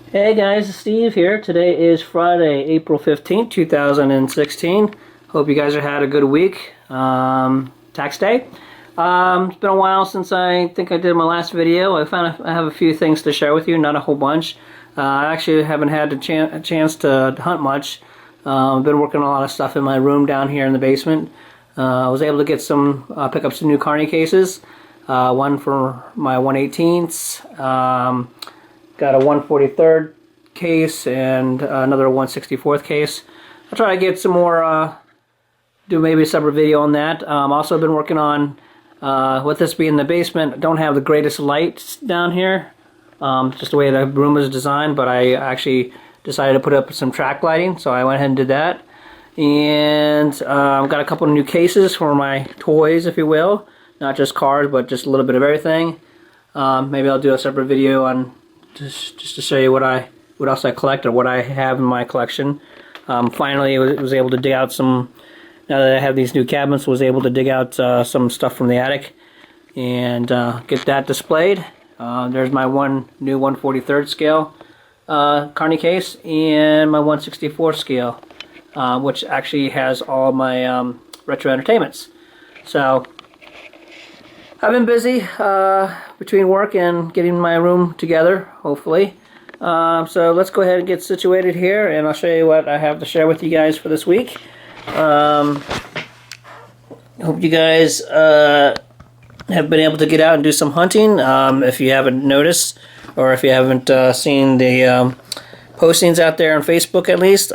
Hey guys, Steve here. Today is Friday, April 15th, 2016. Hope you guys have had a good week. Tax day. It's been a while since I think I did my last video. I have a few things to share with you, not a whole bunch. I actually haven't had a chance to hunt much. I've been working on a lot of stuff in my room down here in the basement. I was able to get pick up some new carny cases. One for my 1/18ths. Got a 1/43rd case and another 1/64th case. I'll try to get some more, do maybe a separate video on that. Also been working on, with this being the basement, I don't have the greatest lights down here. Just the way the room is designed, but I actually decided to put up some track lighting, so I went ahead and did that. And I've got a couple of new cases for my toys, if you will. Not just cars, but just a little bit of everything. Maybe I'll do a separate video on just to show you what else I collect or what I have in my collection. Finally, I was able to dig out some. Now that I have these new cabinets, was able to dig out some stuff from the attic and get that displayed. There's my new 1/43rd scale carny case and my 1/64 scale, which actually has all my retro entertainments. So I've been busy between work and getting my room together, hopefully. So let's go ahead and get situated here, and I'll show you what I have to share with you guys for this week. Hope you guys have been able to get out and do some hunting. If you haven't noticed, or if you haven't seen the postings out there on Facebook at least,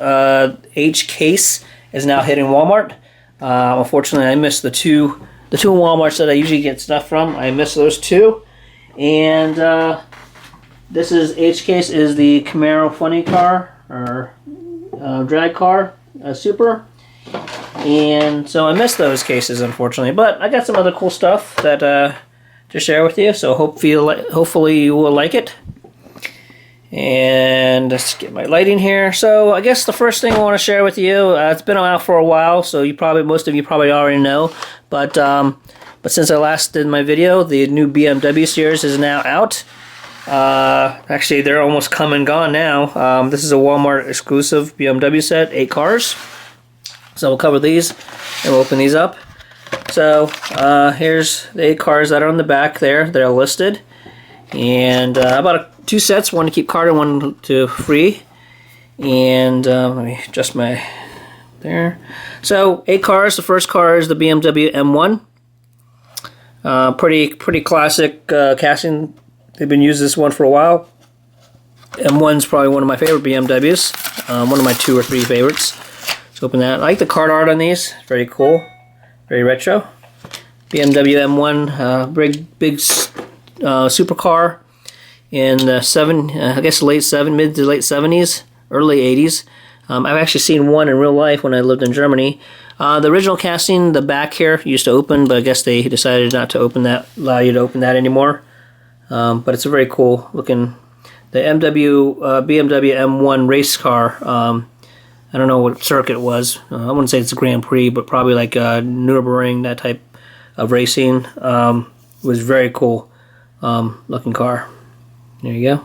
H Case is now hitting Walmart. Unfortunately, I missed the two Walmarts that I usually get stuff from. I missed those two. And this is H Case is the Camaro funny car, or drag car, Super. And so I missed those cases, unfortunately. But I got some other cool stuff that to share with you. So hopefully you will like it. And let's get my lighting here. So I guess the first thing I want to share with you, it's been out for a while, so most of you probably already know. But since I last did my video, the new BMW Series is now out. Actually, they're almost come and gone now. This is a Walmart exclusive BMW set, 8 cars. So we'll cover these and we'll open these up. So here's the 8 cars that are on the back there. They're listed. And I bought 2 sets, one to keep card and one to free. And let me adjust my there. So 8 cars. The first car is the BMW M1. Pretty classic casting. They've been using this one for a while. M1's probably one of my favorite BMWs. One of my 2 or 3 favorites. Let's open that. I like the card art on these. Very cool. Very retro. BMW M1, big supercar in the I guess mid to late 70s, early 80s. I've actually seen one in real life when I lived in Germany. The original casting, the back here used to open, but I guess they decided not to allow you to open that anymore. But it's a very cool looking, the BMW M1 race car. I don't know what circuit it was. I wouldn't say it's a Grand Prix, but probably like Nürburgring, that type of racing. It was very cool looking car. There you go.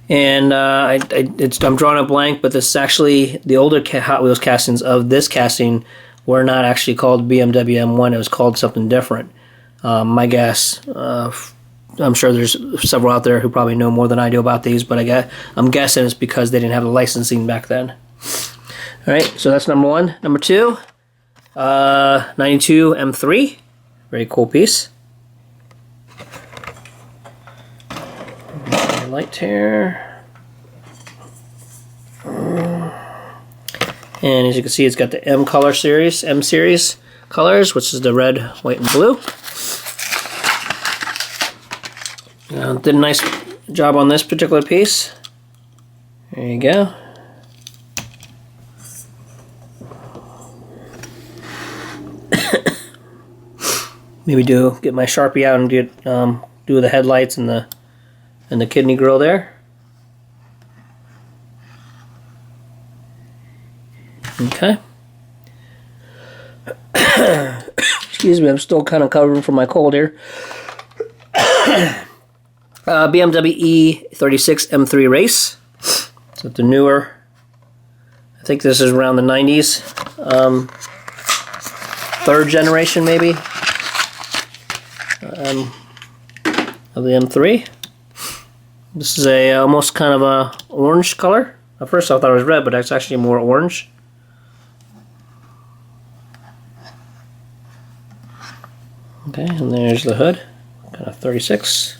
And I'm drawing a blank, but this is actually the older Hot Wheels castings of this casting were not actually called BMW M1. It was called something different. My guess, I'm sure there's several out there who probably know more than I do about these, but I'm guessing it's because they didn't have the licensing back then. All right, so that's number 1. Number 2, 92 M3, very cool piece. Light here. And as you can see, it's got the M series colors, which is the red, white, and blue. Did a nice job on this particular piece. There you go. Maybe get my Sharpie out and do the headlights and the kidney grill there. Okay. Excuse me, I'm still kind of covering from my cold here. BMW E36 M3 Race. So the newer, I think this is around the 90s. Third generation maybe of the M3. This is a almost kind of a orange color. At first I thought it was red, but it's actually more orange. Okay, and there's the hood, kind of 36.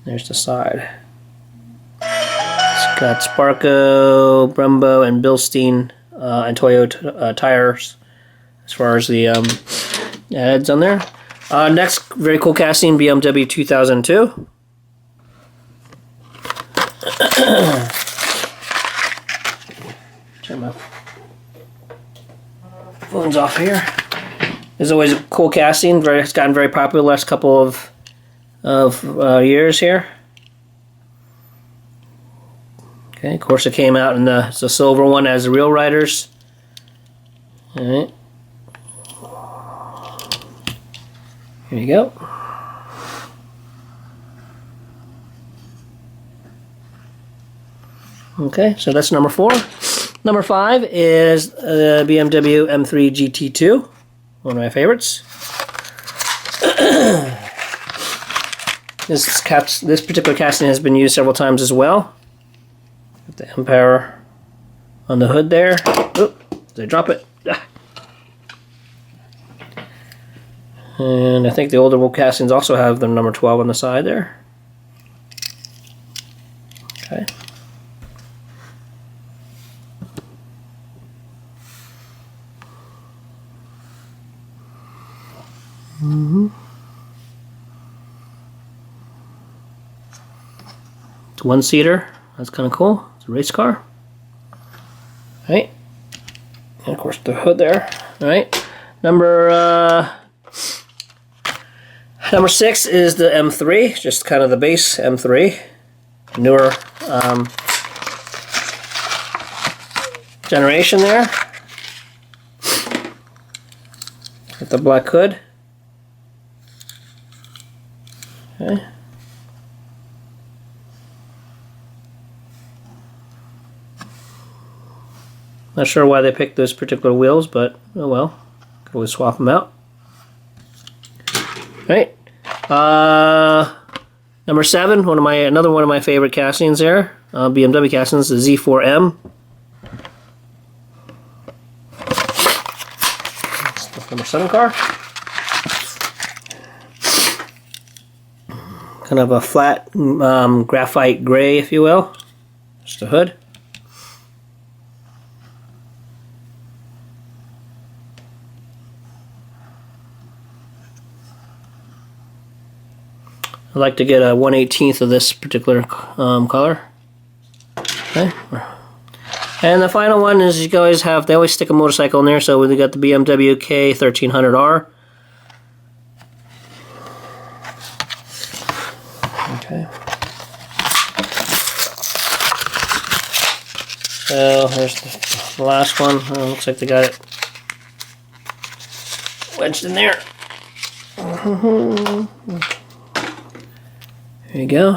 There's the side. It's got Sparco, Brembo, and Bilstein and Toyota tires as far as the heads on there. Next, very cool casting, BMW 2002. Turn my phone's off here. There's always a cool casting. It's gotten very popular the last couple of years here. Okay, of course it came out in the silver one as the Real Riders. All right. Here you go. Okay, so that's number 4. Number 5 is BMW M3 GT2, one of my favorites. This particular casting has been used several times as well. Got the Empire on the hood there. Oop, did I drop it? Ah. And I think the older wool castings also have the number 12 on the side there. Okay. It's a one-seater. That's kind of cool. It's a race car. Right. And of course the hood there. All right. Number 6 is the M3. Just kind of the base M3. Newer generation there. With the black hood. Okay. Not sure why they picked those particular wheels, but oh well. Could always swap them out. Right. Number 7, another one of my favorite castings there. BMW castings, the Z4M. That's the number 7 car. Kind of a flat graphite gray, if you will. Just the hood. I like to get a 1/18 of this particular color. Okay. And the final one is you guys have, they always stick a motorcycle in there, so we got the BMW K1300R. Okay. So here's the last one. Oh, looks like they got it wedged in there. There you go.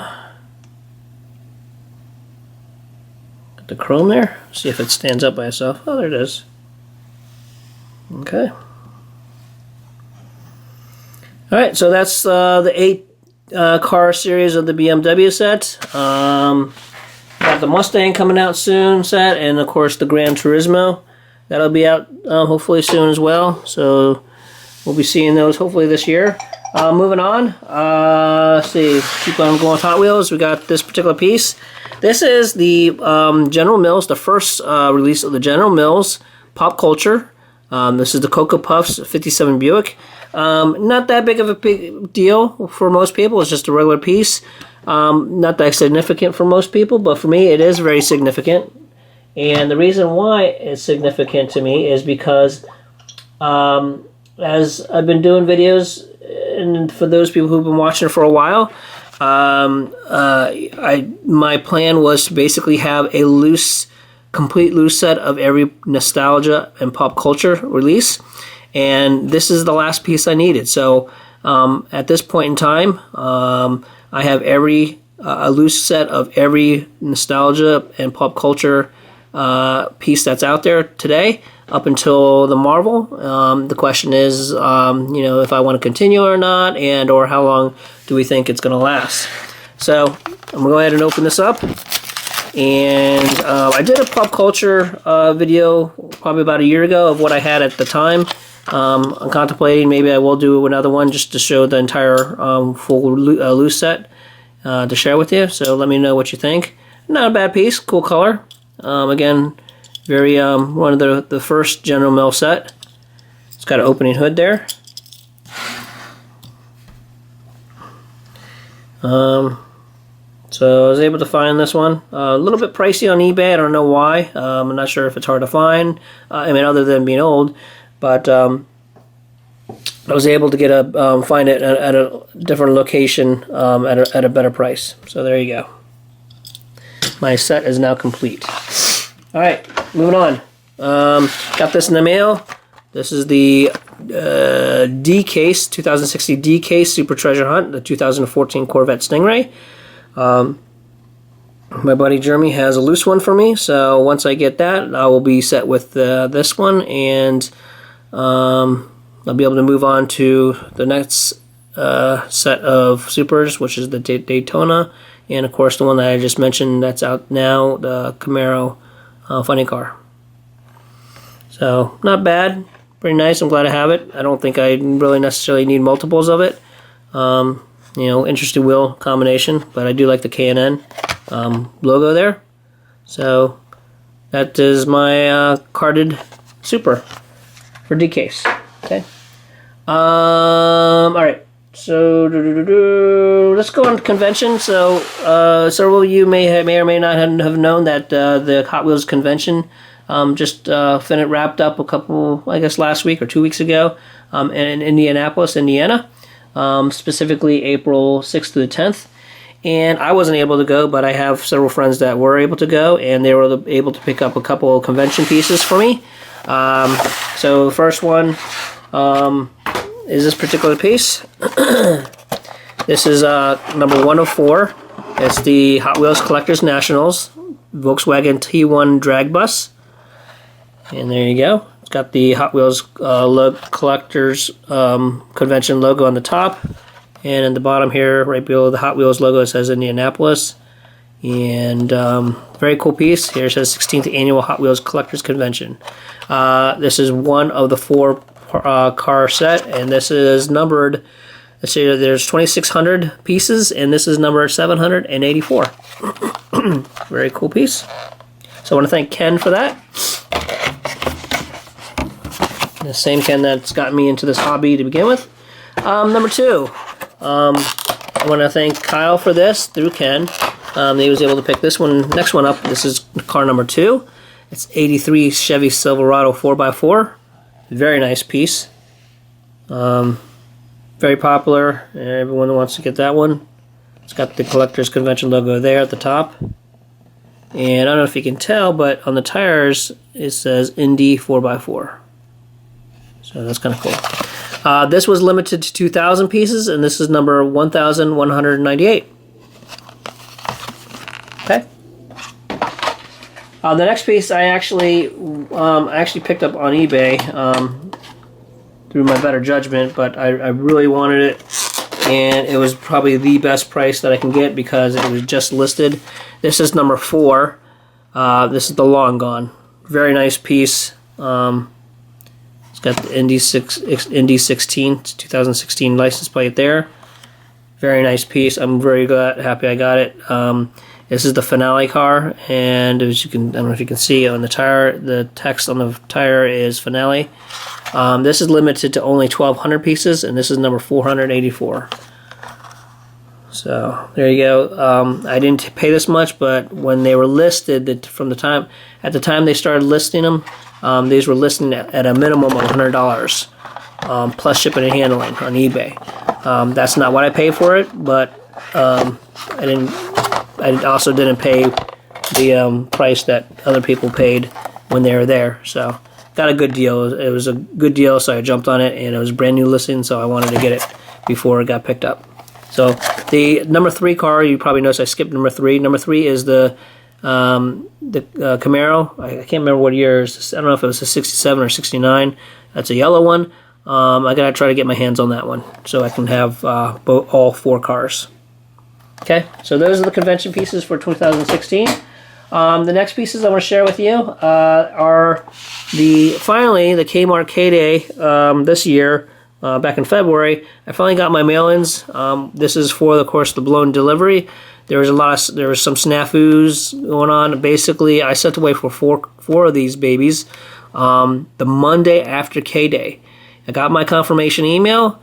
Got the chrome there. See if it stands up by itself. Oh, there it is. Okay. Alright, so that's the 8 car series of the BMW set. Got the Mustang coming out soon set, and of course the Gran Turismo. That'll be out hopefully soon as well. So we'll be seeing those hopefully this year. Moving on, let's see, keep on going with Hot Wheels. We got this particular piece. This is the General Mills, the first release of the General Mills Pop Culture. This is the Cocoa Puffs 57 Buick. Not that big of a big deal for most people. It's just a regular piece. Not that significant for most people, but for me it is very significant. And the reason why it's significant to me is because as I've been doing videos, and for those people who've been watching for a while, my plan was to basically have a complete loose set of every nostalgia and pop culture release, and this is the last piece I needed. So at this point in time, I have every a loose set of every nostalgia and pop culture piece that's out there today, up until the Marvel. The question is, you know, if I want to continue or not, and or how long do we think it's going to last. So I'm going to go ahead and open this up. And I did a pop culture video probably about a year ago of what I had at the time. I'm contemplating maybe I will do another one just to show the entire full loose set to share with you. So let me know what you think. Not a bad piece, cool color. Again, very one of the first General Mills set. It's got an opening hood there. So I was able to find this one. A little bit pricey on eBay. I don't know why. I'm not sure if it's hard to find. I mean, other than being old, but I was able to get find it at a different location at a better price. So there you go. My set is now complete. All right, moving on. Got this in the mail. This is the D-Case, 2060 D-Case Super Treasure Hunt, the 2014 Corvette Stingray. My buddy Jeremy has a loose one for me, so once I get that, I will be set with this one, and I'll be able to move on to the next set of Supers, which is the Daytona, and of course the one that I just mentioned that's out now, the Camaro funny car. So not bad, pretty nice. I'm glad I have it. I don't think I really necessarily need multiples of it. You know, interesting wheel combination, but I do like the K&N logo there. So that is my carded Super for D-Case. Okay. All right. So let's go on to convention. So several of you may or may not have known that the Hot Wheels convention just wrapped up a couple, I guess, last week or 2 weeks ago in Indianapolis, Indiana. Specifically April 6th to the 10th. And I wasn't able to go, but I have several friends that were able to go, and they were able to pick up a couple of convention pieces for me. So the first one is this particular piece. This is number 104. It's the Hot Wheels Collectors Nationals Volkswagen T1 drag bus. And there you go. It's got the Hot Wheels Collectors Convention logo on the top. And in the bottom here, right below the Hot Wheels logo, it says Indianapolis. And very cool piece. Here it says 16th Annual Hot Wheels Collectors Convention. This is one of the 4 car set, and this is numbered. Let's see, there's 2,600 pieces, and this is number 784. Very cool piece. So I want to thank Ken for that. The same Ken that's got me into this hobby to begin with. Number 2, I want to thank Kyle for this through Ken. He was able to pick this one, next one up. This is car number 2. It's 83 Chevy Silverado 4x4. Very nice piece. Very popular. Everyone wants to get that one. It's got the Collectors Convention logo there at the top. And I don't know if you can tell, but on the tires it says Indy 4x4. So that's kind of cool. This was limited to 2,000 pieces, and this is number 1,198. Okay. The next piece I actually picked up on eBay through my better judgment, but I really wanted it, and it was probably the best price that I can get because it was just listed. This is number 4. This is the Long Gone. Very nice piece. It's got the Indy 16, 2016 license plate there. Very nice piece. I'm very happy I got it. This is the finale car, and as you can, I don't know if you can see on the tire, the text on the tire is finale. This is limited to only 1,200 pieces, and this is number 484. So there you go. I didn't pay this much, but when they were listed, at the time they started listing them, these were listed at a minimum of $100 plus shipping and handling on eBay. That's not what I paid for it, but I also didn't pay the price that other people paid when they were there. So got a good deal. It was a good deal, so I jumped on it, and it was a brand new listing, so I wanted to get it before it got picked up. So the number 3 car, you probably noticed I skipped number 3. Number 3 is the Camaro. I can't remember what year. I don't know if it was a 67 or 69. That's a yellow one. I gotta try to get my hands on that one so I can have all 4 cars. Okay, so those are the convention pieces for 2016. The next pieces I want to share with you are finally the Kmart K-Day this year. Back in February, I finally got my mail-ins. This is for, of course, the blown delivery. There was some snafus going on. Basically, I sent away for four of these babies the Monday after K-Day. I got my confirmation email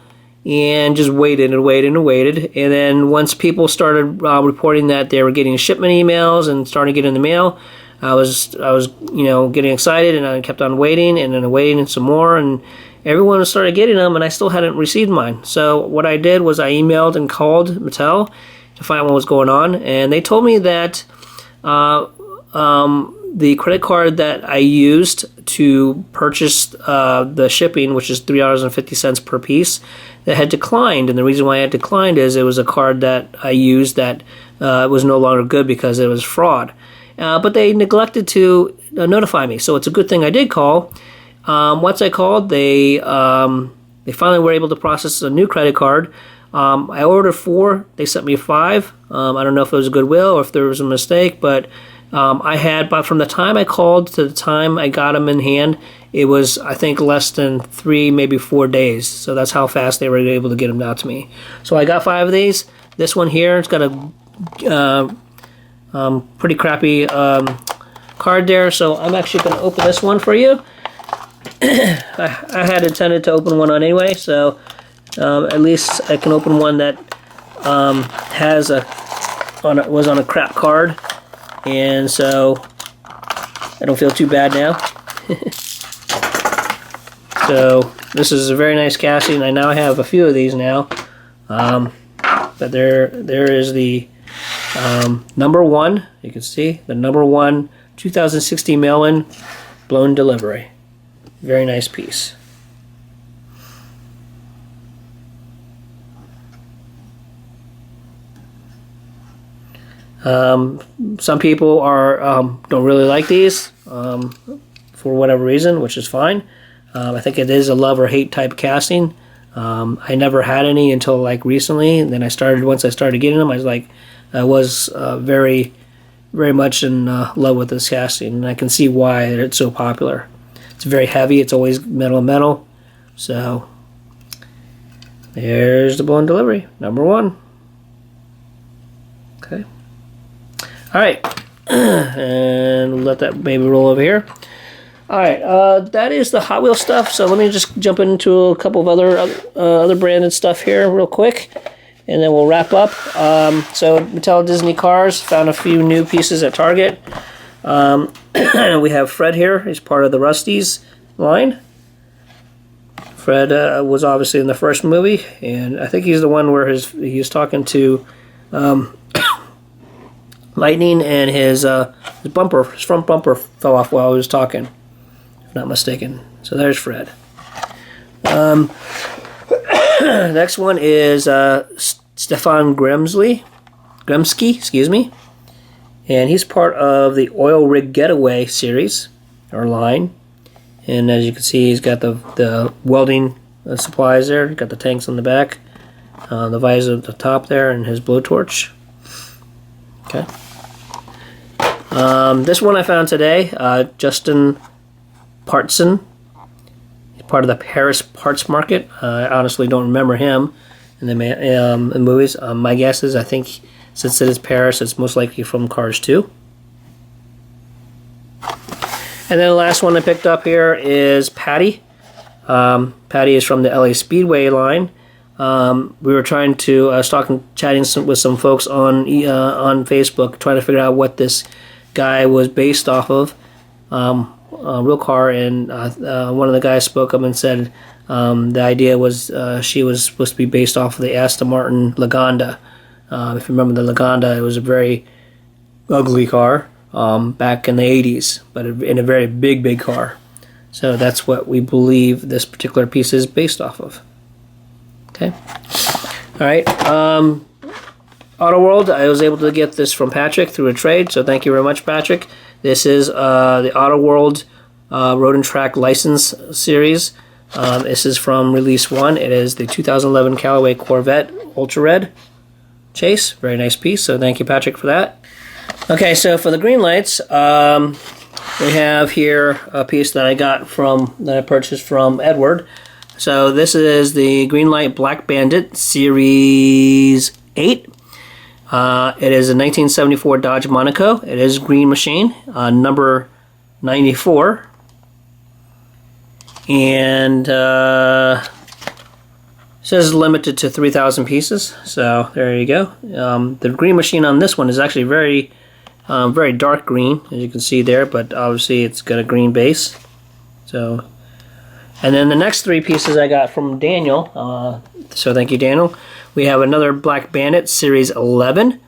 and just waited and waited and waited. And then once people started reporting that they were getting shipment emails and starting to get in the mail, I was getting excited, and I kept on waiting and then waiting some more, and everyone started getting them, and I still hadn't received mine. So what I did was I emailed and called Mattel to find out what was going on, and they told me that the credit card that I used to purchase the shipping, which is $3.50 per piece, that had declined. And the reason why it declined is it was a card that I used that was no longer good because it was fraud. But they neglected to notify me, so it's a good thing I did call. Once I called, they finally were able to process a new credit card. I ordered 4. They sent me 5. I don't know if it was goodwill or if there was a mistake, but but from the time I called to the time I got them in hand, it was, I think, less than 3, maybe 4 days. So that's how fast they were able to get them out to me. So I got 5 of these. This one here, it's got a pretty crappy card there. So I'm actually going to open this one for you. I had intended to open one on anyway, so at least I can open one that was on a crap card, and so I don't feel too bad now. So this is a very nice casting. I now have a few of these now, but there is the number 1. You can see the number 1 2016 mail-in blown delivery. Very nice piece. Some people don't really like these for whatever reason, which is fine. I think it is a love or hate type casting. I never had any until like recently. And then once I started getting them, I was very, very much in love with this casting, and I can see why it's so popular. It's very heavy. It's always metal. So there's the blown delivery, number 1. Okay. All right, and we'll let that baby roll over here. All right, that is the Hot Wheels stuff. So let me just jump into a couple of other branded stuff here real quick, and then we'll wrap up. So Mattel Disney Cars, found a few new pieces at Target. We have Fred here. He's part of the Rusty's line. Fred was obviously in the first movie, and I think he's the one where he was talking to Lightning, and his front bumper fell off while he was talking, if not mistaken. So there's Fred. Next one is Stefan Gremsky, excuse me. And he's part of the Oil Rig Getaway series, or line. And as you can see, he's got the welding supplies there. He's got the tanks on the back, the visor at the top there, and his blowtorch. Okay. This one I found today, Justin Partson. He's part of the Paris Parts Market. I honestly don't remember him in the movies. My guess is, I think, since it is Paris, it's most likely from Cars 2. And then the last one I picked up here is Patty. Patty is from the LA Speedway line. We were trying to, I was chatting with some folks on Facebook, trying to figure out what this guy was based off of, a real car, and one of the guys spoke up and said the idea was she was supposed to be based off of the Aston Martin Lagonda. If you remember the Lagonda, it was a very ugly car back in the 80s, but in a very big car. So that's what we believe this particular piece is based off of. Okay. Alright, Autoworld, I was able to get this from Patrick through a trade, so thank you very much, Patrick. This is the Autoworld Road and Track License Series. This is from Release 1. It is the 2011 Callaway Corvette UltraRed chase. Very nice piece, so thank you, Patrick, for that. Okay, so for the Greenlights, we have here a piece that I purchased from Edward. So this is the Greenlight Black Bandit Series 8. It is a 1974 Dodge Monaco. It is GreenMachine, number 94. And says limited to 3,000 pieces. So there you go. The GreenMachine on this one is actually very dark green, as you can see there, but obviously it's got a green base. So, and then the next three pieces I got from Daniel. So thank you, Daniel. We have another Black Bandit Series 11,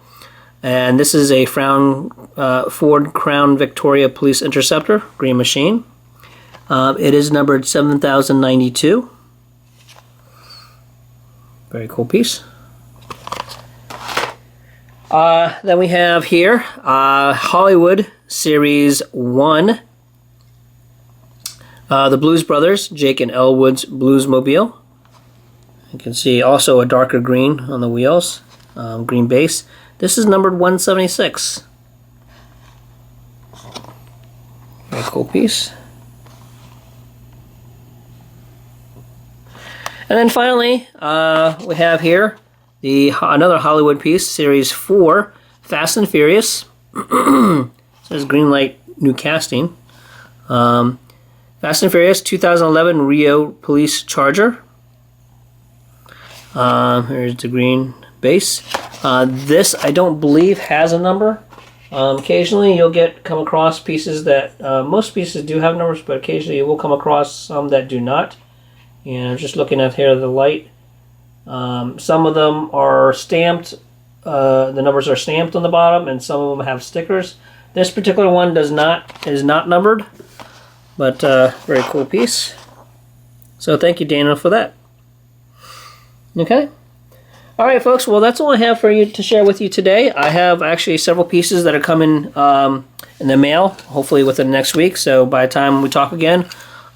and this is a Ford Crown Victoria Police Interceptor GreenMachine. It is numbered 7092. Very cool piece. Then we have here Hollywood Series 1. The Blues Brothers, Jake and Elwood's Bluesmobile. You can see also a darker green on the wheels, green base. This is numbered 176. Very cool piece. And then finally, we have here another Hollywood piece, Series 4, Fast and Furious. It says Greenlight New Casting. Fast and Furious 2011 Rio Police Charger. Here's the green base. This I don't believe has a number. Occasionally you'll come across pieces that most pieces do have numbers, but occasionally you will come across some that do not. And I'm just looking at here the light. Some of them are stamped. The numbers are stamped on the bottom, and some of them have stickers. This particular one is not numbered, but very cool piece. So thank you, Dana, for that. Okay. All right, folks. Well, that's all I have for you to share with you today. I have actually several pieces that are coming in the mail, hopefully within the next week. So by the time we talk again,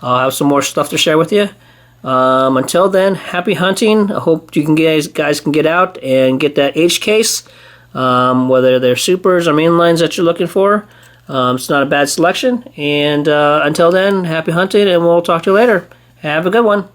I'll have some more stuff to share with you. Until then, happy hunting. I hope you guys can get out and get that H case, whether they're supers or mainlines that you're looking for. It's not a bad selection. And until then, happy hunting, and we'll talk to you later. Have a good one.